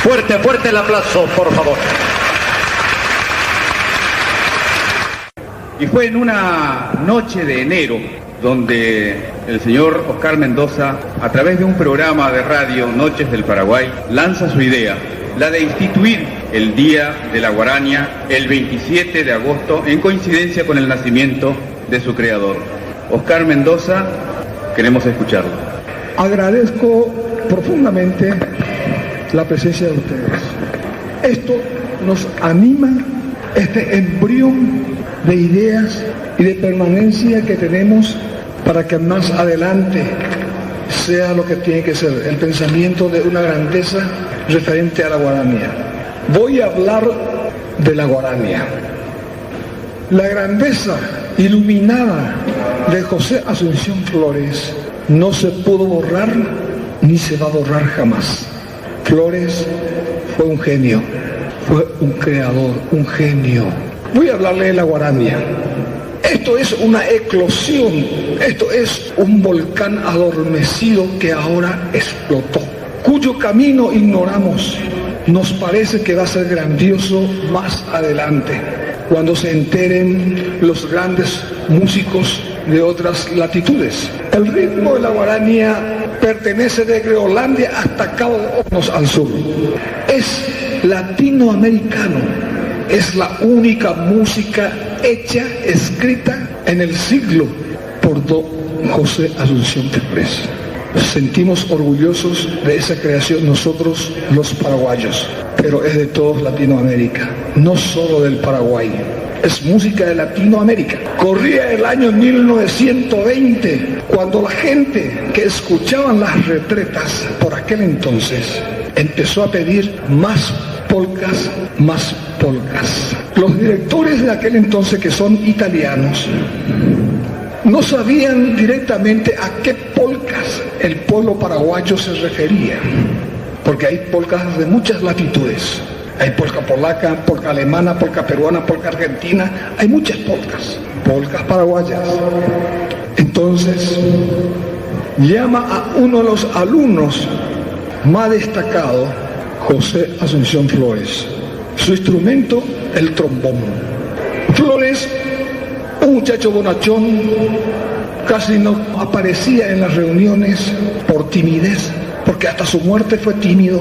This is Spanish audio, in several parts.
Fuerte, fuerte el aplauso, por favor. Y fue en una noche de enero donde el señor Oscar Mendoza, a través de un programa de radio, Noches del Paraguay, lanza su idea, la de instituir el Día de la Guarania el 27 de agosto, en coincidencia con el nacimiento de su creador. Oscar Mendoza, queremos escucharlo. Agradezco profundamente la presencia de ustedes. Esto nos anima, este embrión de ideas y de permanencia que tenemos para que más adelante sea lo que tiene que ser, el pensamiento de una grandeza referente a la Guaranía. Voy a hablar de la Guaranía. La grandeza iluminada de José Asunción Flores no se pudo borrar ni se va a borrar jamás. Flores fue un genio, fue un creador, un genio. Voy a hablarle de la Guaranía. Esto es una eclosión, esto es un volcán adormecido que ahora explotó, cuyo camino ignoramos. Nos parece que va a ser grandioso más adelante, cuando se enteren los grandes músicos de otras latitudes. El ritmo de la Guaranía pertenece de Groenlandia hasta Cabo de Hornos al sur. Es latinoamericano, es la única música hecha, escrita en el siglo por don José Asunción Flores. Sentimos orgullosos de esa creación nosotros los paraguayos, pero es de todos Latinoamérica, no solo del Paraguay. Es música de Latinoamérica. Corría el año 1920, cuando la gente que escuchaban las retretas por aquel entonces empezó a pedir más polcas, más polcas. Los directores de aquel entonces, que son italianos, no sabían directamente a qué polcas el pueblo paraguayo se refería, porque hay polcas de muchas latitudes. Hay polca polaca, polca alemana, polca peruana, polca argentina, hay muchas polcas paraguayas. Entonces, llama a uno de los alumnos más destacados, José Asunción Flores. Su instrumento, el trombón. Flores, un muchacho bonachón, casi no aparecía en las reuniones por timidez, porque hasta su muerte fue tímido.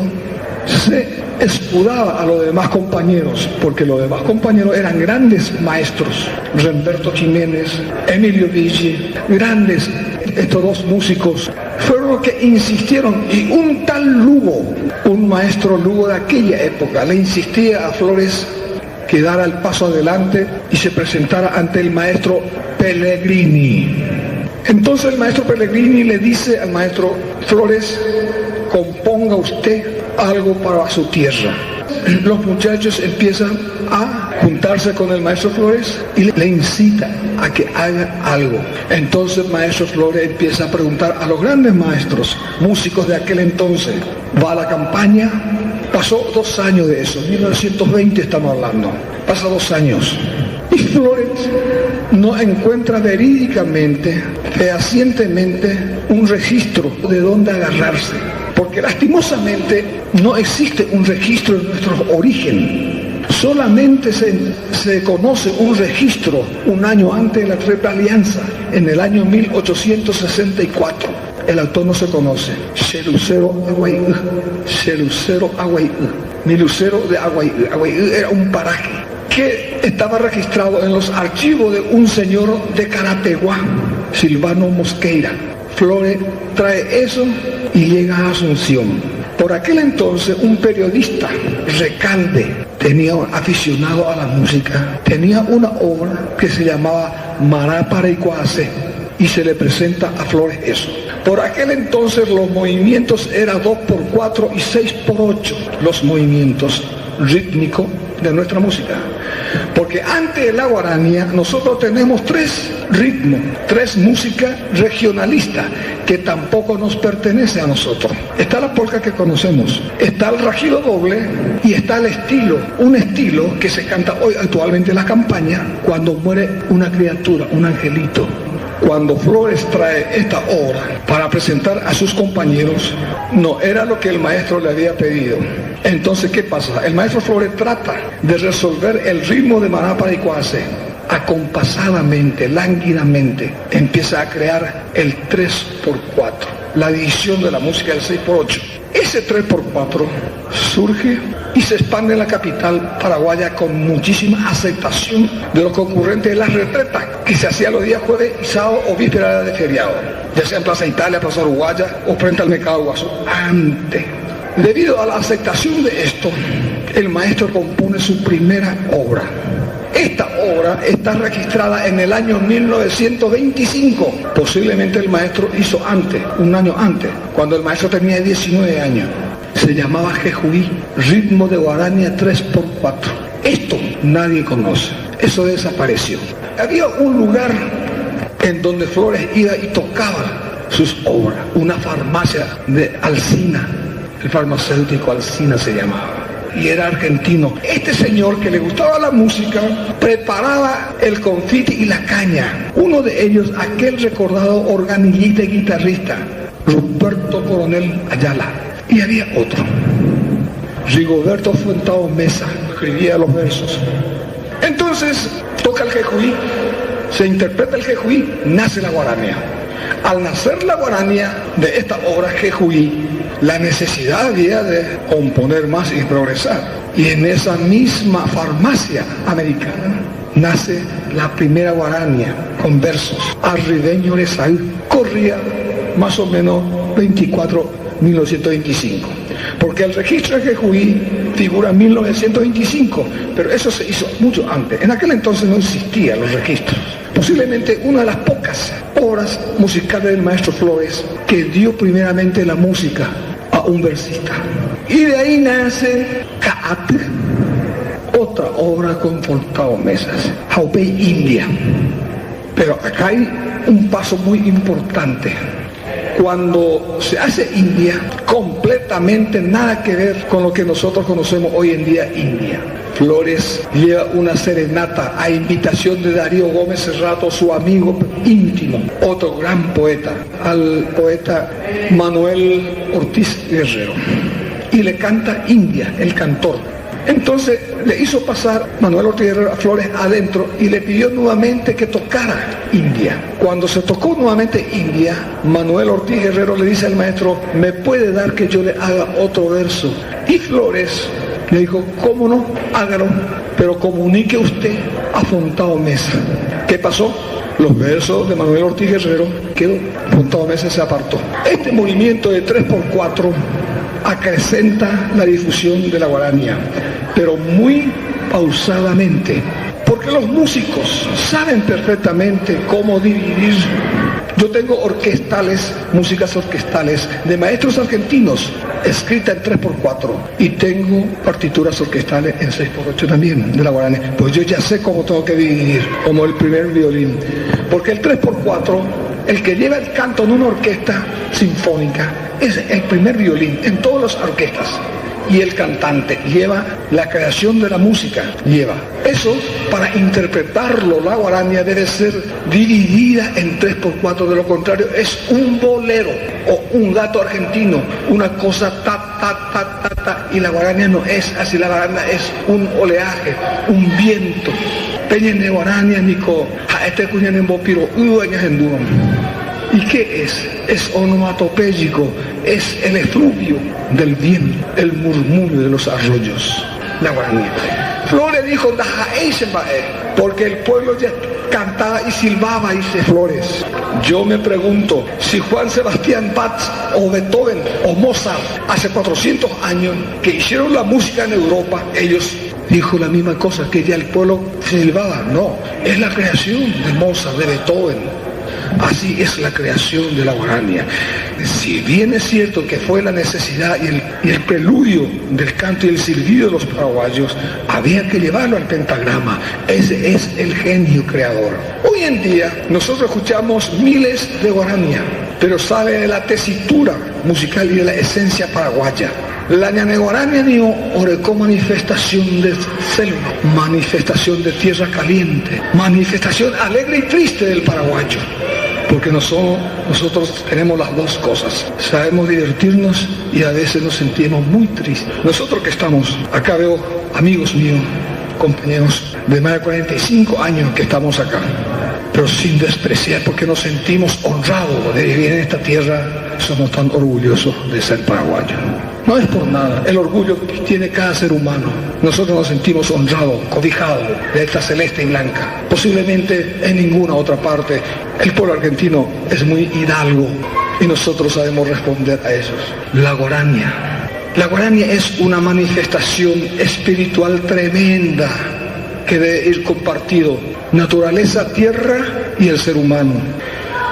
Se escudaba a los demás compañeros, porque los demás compañeros eran grandes maestros. Remberto Jiménez, Emilio Viggi, grandes, estos dos músicos, fueron los que insistieron. Y un tal Lugo, un maestro Lugo de aquella época, le insistía a Flores que diera el paso adelante y se presentara ante el maestro Pellegrini. Entonces el maestro Pellegrini le dice al maestro Flores: componga usted algo para su tierra. Los muchachos empiezan a juntarse con el maestro Flores y le incita a que haga algo. Entonces el maestro Flores empieza a preguntar a los grandes maestros, músicos de aquel entonces. Va a la campaña, pasó 2 años de eso, 1920 estamos hablando, pasa 2 años. Y Flores no encuentra verídicamente, fehacientemente, un registro de dónde agarrarse. Porque lastimosamente no existe un registro de nuestro origen. Solamente se conoce un registro un año antes de la Triple Alianza, en el año 1864. El autor no se conoce. Chelucero Aguayú, Chelucero Aguayú, Milucero de Aguayú. Aguayú era un paraje que estaba registrado en los archivos de un señor de Carapeguá, Silvano Mosqueira. Flores trae eso y llega a Asunción. Por aquel entonces un periodista, Recalde, aficionado a la música, tenía una obra que se llamaba Mará para Icuacé, y se le presenta a Flores eso. Por aquel entonces los movimientos eran 2x4 y 6x8, los movimientos rítmicos de nuestra música. Porque antes de la Guaranía nosotros tenemos 3 ritmos, 3 músicas regionalistas que tampoco nos pertenece a nosotros. Está la polca que conocemos, está el rajido doble y está el estilo, un estilo que se canta hoy actualmente en la campaña cuando muere una criatura, un angelito. Cuando Flores trae esta obra para presentar a sus compañeros, no era lo que el maestro le había pedido. Entonces, ¿qué pasa? El maestro Flores trata de resolver el ritmo de Maná para Icuase. Acompasadamente, lánguidamente, empieza a crear el 3x4, la división de la música del 6x8. Ese 3x4 surge y se expande en la capital paraguaya con muchísima aceptación de lo concurrente en las retretas que se hacía los días jueves y sábado o víspera de feriado, ya sea en Plaza Italia, Plaza Uruguaya o frente al Mercado Guasú. Antes, debido a la aceptación de esto, el maestro compone su primera obra. Esta obra está registrada en el año 1925. Posiblemente el maestro hizo antes, un año antes, cuando el maestro tenía 19 años. Se llamaba Jejuí, ritmo de guarania 3x4. Esto nadie conoce, eso desapareció. Había un lugar en donde Flores iba y tocaba sus obras, una farmacia de Alsina, el farmacéutico Alsina se llamaba. Y era argentino. Este señor, que le gustaba la música, preparaba el confite y la caña. Uno de ellos, aquel recordado organillista y guitarrista, Ruperto Coronel Ayala. Y había otro, Rigoberto Fuentao Mesa, escribía los versos. Entonces, toca el jejuí, se interpreta el jejuí, nace la guarania. Al nacer la guarania de esta obra jejuí, la necesidad había de componer más y progresar. Y en esa misma farmacia americana nace la primera guarania con versos. Arribeño Lesaí, corría más o menos 1925. Porque el registro de Jejuí figura 1925, pero eso se hizo mucho antes. En aquel entonces no existían los registros. Posiblemente una de las pocas obras musicales del maestro Flores que dio primeramente la música a un versista. Y de ahí nace Caat, otra obra con Fuentao Mesas, Jaupey India. Pero acá hay un paso muy importante. Cuando se hace India, completamente nada que ver con lo que nosotros conocemos hoy en día India. Flores lleva una serenata a invitación de Darío Gómez Serrato, su amigo íntimo, otro gran poeta, al poeta Manuel Ortiz Guerrero. Y le canta India, el cantor. Entonces le hizo pasar Manuel Ortiz Guerrero a Flores adentro y le pidió nuevamente que tocara India. Cuando se tocó nuevamente India, Manuel Ortiz Guerrero le dice al maestro, ¿me puede dar que yo le haga otro verso? Y Flores le dijo, ¿cómo no? Hágalo, pero comunique usted a Fuentao Mesa. ¿Qué pasó? Los versos de Manuel Ortiz Guerrero quedó, Fuentao Mesa se apartó. Este movimiento de 3x4 acrecenta la difusión de la guarania, pero muy pausadamente, porque los músicos saben perfectamente cómo dividir. Yo tengo orquestales, músicas orquestales de maestros argentinos, escritas en 3x4, y tengo partituras orquestales en 6x8 también, de la guarania. Pues yo ya sé cómo tengo que dividir, como el primer violín, porque el 3x4, el que lleva el canto en una orquesta sinfónica, es el primer violín en todas las orquestas. Y el cantante lleva la creación de la música, lleva. Eso, para interpretarlo, la guarania debe ser dividida en 3x4, de lo contrario es un bolero o un gato argentino, una cosa ta, ta, ta, ta, ta, y la guarania no es así, la guarania es un oleaje, un viento. Peñen de guarania, Nico, a este cuñan en Bopiro, ¿y qué es? Es onomatopéyico, es el efluvio del viento, el murmullo de los arroyos, la guarania. Flores dijo, porque el pueblo ya cantaba y silbaba, dice Flores. Yo me pregunto, si Juan Sebastián Bach o Beethoven o Mozart, hace 400 años que hicieron la música en Europa, ellos dijo la misma cosa, que ya el pueblo silbaba. No, es la creación de Mozart, de Beethoven. Así es la creación de la guarania. Si bien es cierto que fue la necesidad y el preludio del canto y el silbido de los paraguayos, había que llevarlo al pentagrama. Ese es el genio creador. Hoy en día nosotros escuchamos miles de guarania, pero sale de la tesitura musical y de la esencia paraguaya. La ñaneguarania ni orecó manifestación de selva, manifestación de tierra caliente, manifestación alegre y triste del paraguayo. porque nosotros tenemos las dos cosas. Sabemos divertirnos y a veces nos sentimos muy tristes. Nosotros que estamos, acá veo amigos míos, compañeros de más de 45 años que estamos acá, pero sin despreciar, porque nos sentimos honrados de vivir en esta tierra, somos tan orgullosos de ser paraguayos. No es por nada, el orgullo que tiene cada ser humano. Nosotros nos sentimos honrados, cobijados de esta celeste y blanca. Posiblemente en ninguna otra parte. El pueblo argentino es muy hidalgo y nosotros sabemos responder a ellos. La guarania. La guarania es una manifestación espiritual tremenda que debe ir compartido. Naturaleza, tierra y el ser humano.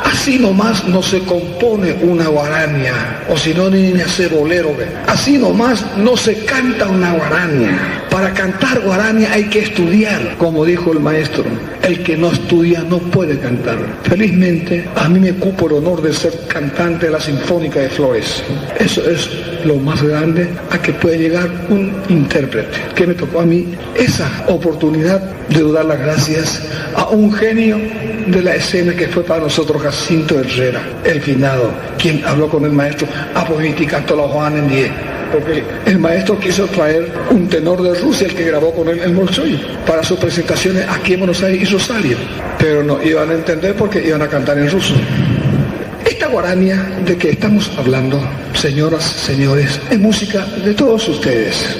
Así nomás no se compone una guarania, o si no ni hace bolero. Así nomás no se canta una guarania. Para cantar guarania hay que estudiar, como dijo el maestro. El que no estudia no puede cantar. Felizmente, a mí me cupo el honor de ser cantante de la Sinfónica de Flores. Eso es lo más grande a que puede llegar un intérprete. Que me tocó a mí esa oportunidad de dar las gracias a un genio de la escena que fue para nosotros Jacinto Herrera, el finado, quien habló con el maestro a cantó la Juan en 10. Porque el maestro quiso traer un tenor de Rusia, el que grabó con él el Bolshoi, para sus presentaciones aquí en Buenos Aires y Rosario. Pero no iban a entender porque iban a cantar en ruso. Esta guarania de que estamos hablando, señoras, señores, es música de todos ustedes.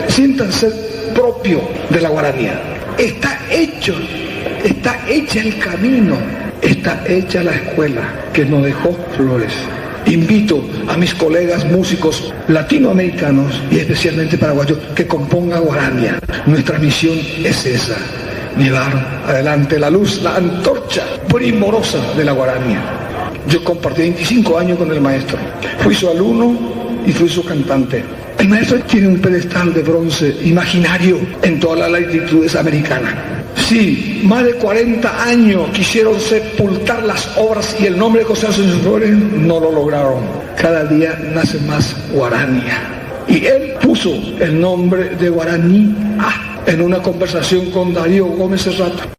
Siéntanse propio de la guarania. Está hecha el camino, está hecha la escuela que nos dejó Flores. Invito a mis colegas músicos latinoamericanos y especialmente paraguayos que compongan guarania. Nuestra misión es esa, llevar adelante la luz, la antorcha primorosa de la guarania. Yo compartí 25 años con el maestro, fui su alumno y fui su cantante. El maestro tiene un pedestal de bronce imaginario en todas las latitudes americanas. Sí, más de 40 años quisieron sepultar las obras y el nombre de José Alonso Flores, no lo lograron. Cada día nace más guarania. Y él puso el nombre de guaraní en una conversación con Darío Gómez Serrato.